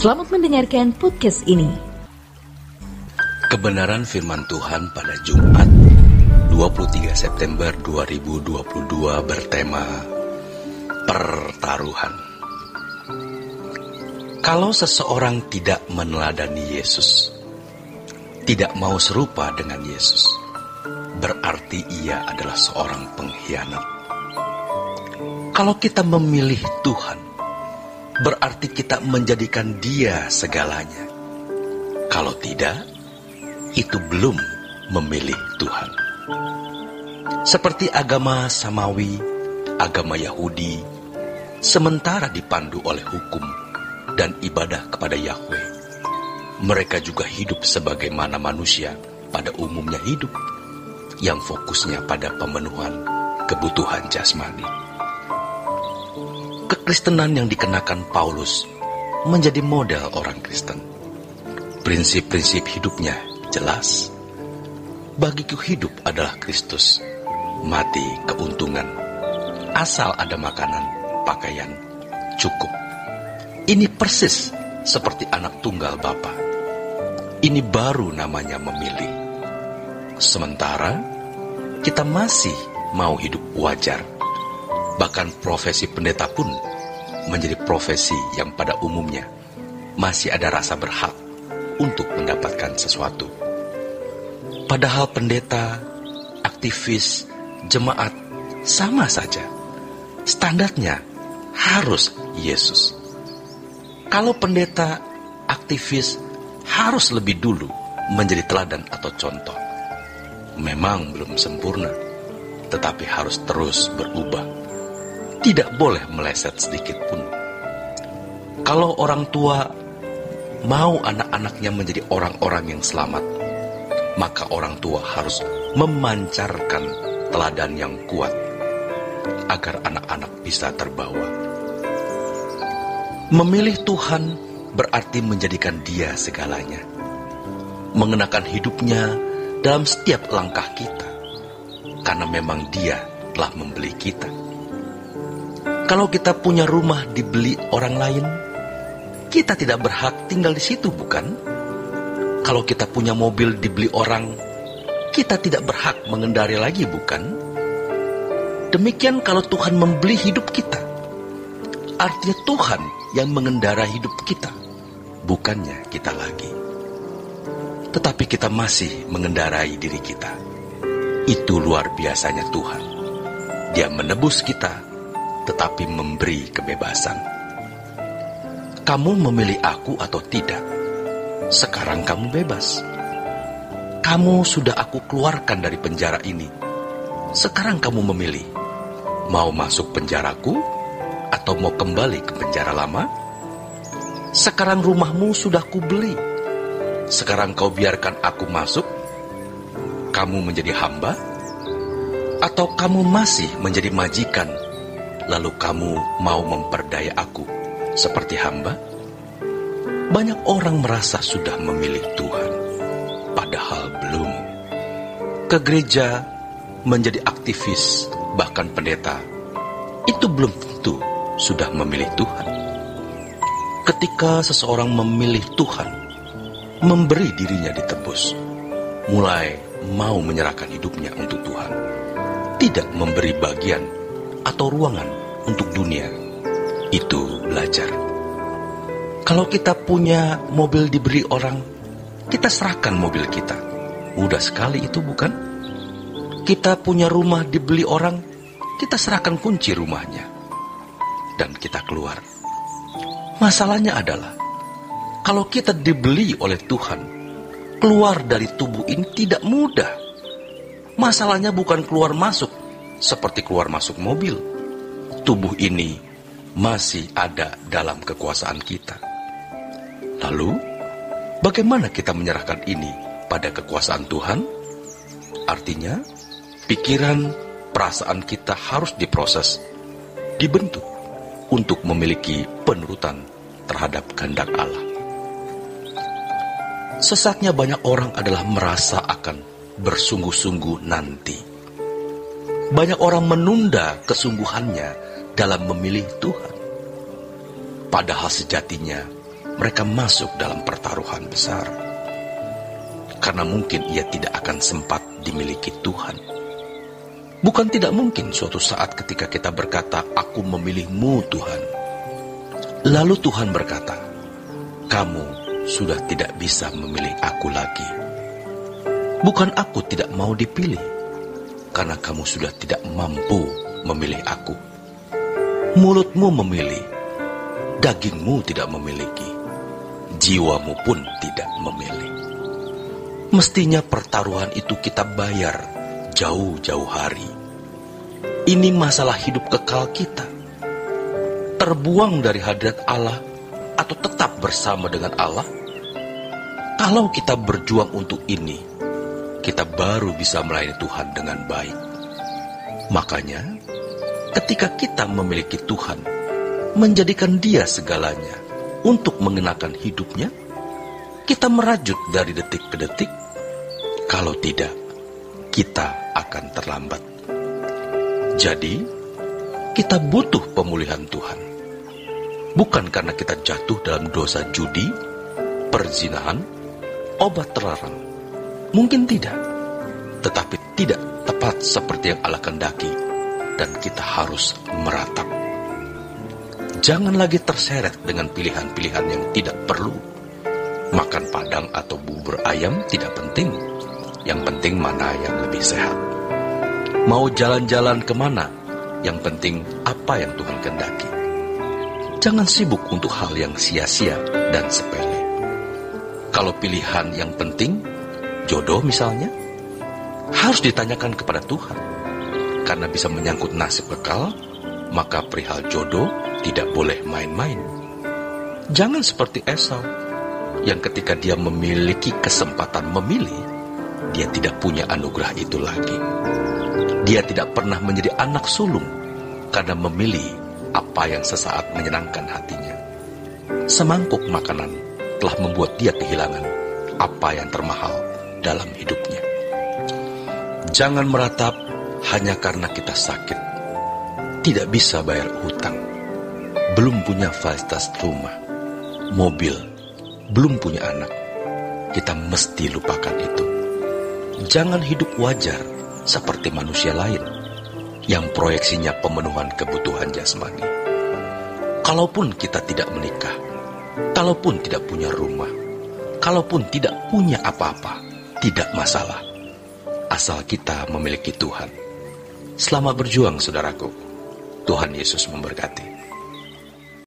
Selamat mendengarkan podcast ini. Kebenaran firman Tuhan pada Jumat 23 September 2022 bertema pertaruhan. Kalau seseorang tidak meneladani Yesus, tidak mau serupa dengan Yesus, berarti ia adalah seorang pengkhianat. Kalau kita memilih Tuhan, berarti kita menjadikan Dia segalanya. Kalau tidak, itu belum memilih Tuhan. Seperti agama Samawi, agama Yahudi, sementara dipandu oleh hukum dan ibadah kepada Yahweh, mereka juga hidup sebagaimana manusia pada umumnya hidup, yang fokusnya pada pemenuhan kebutuhan jasmani. Kekristenan yang dikenakan Paulus menjadi model orang Kristen. Prinsip-prinsip hidupnya jelas. Bagiku hidup adalah Kristus, mati keuntungan. Asal ada makanan, pakaian, cukup. Ini persis seperti anak tunggal Bapa. Ini baru namanya memilih. Sementara kita masih mau hidup wajar. Bahkan profesi pendeta pun menjadi profesi yang pada umumnya masih ada rasa berhak untuk mendapatkan sesuatu. Padahal pendeta, aktivis, jemaat sama saja. Standarnya harus Yesus. Kalau pendeta, aktivis harus lebih dulu menjadi teladan atau contoh, memang belum sempurna, tetapi harus terus berubah. Tidak boleh meleset sedikit pun. Kalau orang tua mau anak-anaknya menjadi orang-orang yang selamat, maka orang tua harus memancarkan teladan yang kuat agar anak-anak bisa terbawa. Memilih Tuhan berarti menjadikan Dia segalanya, mengenakan hidupnya dalam setiap langkah kita, karena memang Dia telah membeli kita. Kalau kita punya rumah dibeli orang lain, kita tidak berhak tinggal di situ, bukan? Kalau kita punya mobil dibeli orang, kita tidak berhak mengendari lagi, bukan? Demikian kalau Tuhan membeli hidup kita, artinya Tuhan yang mengendarai hidup kita, bukannya kita lagi. Tetapi kita masih mengendarai diri kita. Itu luar biasanya Tuhan. Dia menebus kita, tetapi memberi kebebasan. Kamu memilih aku atau tidak? Sekarang kamu bebas. Kamu sudah aku keluarkan dari penjara ini. Sekarang kamu memilih, mau masuk penjaraku atau mau kembali ke penjara lama? Sekarang rumahmu sudah kubeli. Sekarang kau biarkan aku masuk? Kamu menjadi hamba? Atau kamu masih menjadi majikan? Lalu kamu mau memperdaya aku seperti hamba? Banyak orang merasa sudah memilih Tuhan, padahal belum. Ke gereja, menjadi aktivis, bahkan pendeta, itu belum tentu sudah memilih Tuhan. Ketika seseorang memilih Tuhan, memberi dirinya ditebus, mulai mau menyerahkan hidupnya untuk Tuhan, tidak memberi bagian atau ruangan untuk dunia, itu belajar. Kalau kita punya mobil diberi orang, kita serahkan mobil kita. Mudah sekali itu, bukan? Kita punya rumah dibeli orang, kita serahkan kunci rumahnya, dan kita keluar. Masalahnya adalah, kalau kita dibeli oleh Tuhan, keluar dari tubuh ini tidak mudah. Masalahnya bukan keluar masuk, seperti keluar masuk mobil. Tubuh ini masih ada dalam kekuasaan kita. Lalu, bagaimana kita menyerahkan ini pada kekuasaan Tuhan? Artinya, pikiran, perasaan kita harus diproses, dibentuk untuk memiliki penurutan terhadap kehendak Allah. Sesatnya banyak orang adalah merasa akan bersungguh-sungguh nanti. Banyak orang menunda kesungguhannya dalam memilih Tuhan. Padahal sejatinya mereka masuk dalam pertaruhan besar. Karena mungkin ia tidak akan sempat dimiliki Tuhan. Bukan tidak mungkin suatu saat ketika kita berkata, "Aku memilih-Mu Tuhan." Lalu Tuhan berkata, "Kamu sudah tidak bisa memilih aku lagi. Bukan aku tidak mau dipilih, karena kamu sudah tidak mampu memilih aku. Mulutmu memilih, dagingmu tidak memiliki, jiwamu pun tidak memilih." Mestinya pertaruhan itu kita bayar jauh-jauh hari. Ini masalah hidup kekal kita. Terbuang dari hadirat Allah atau tetap bersama dengan Allah. Kalau kita berjuang untuk ini, kita baru bisa melayani Tuhan dengan baik. Makanya, ketika kita memiliki Tuhan, menjadikan Dia segalanya untuk mengenakan hidupnya, kita merajut dari detik ke detik. Kalau tidak, kita akan terlambat. Jadi, kita butuh pemulihan Tuhan. Bukan karena kita jatuh dalam dosa judi, perzinahan, obat terlarang. Mungkin tidak. Tetapi tidak tepat seperti yang Allah kehendaki. Dan kita harus meratap. Jangan lagi terseret dengan pilihan-pilihan yang tidak perlu. Makan padang atau bubur ayam tidak penting. Yang penting mana yang lebih sehat. Mau jalan-jalan kemana? Yang penting apa yang Tuhan kehendaki. Jangan sibuk untuk hal yang sia-sia dan sepele. Kalau pilihan yang penting, jodoh misalnya, harus ditanyakan kepada Tuhan. Karena bisa menyangkut nasib kekal, maka perihal jodoh tidak boleh main-main. Jangan seperti Esau, yang ketika dia memiliki kesempatan memilih, dia tidak punya anugerah itu lagi. Dia tidak pernah menjadi anak sulung karena memilih apa yang sesaat menyenangkan hatinya. Semangkuk makanan telah membuat dia kehilangan apa yang termahal dalam hidupnya. Jangan meratap hanya karena kita sakit, tidak bisa bayar hutang, belum punya fasilitas rumah, mobil, belum punya anak. Kita mesti lupakan itu. Jangan hidup wajar seperti manusia lain yang proyeksinya pemenuhan kebutuhan jasmani. Kalaupun kita tidak menikah, kalaupun tidak punya rumah, kalaupun tidak punya apa-apa, tidak masalah. Asal kita memiliki Tuhan. Selamat berjuang, saudaraku. Tuhan Yesus memberkati.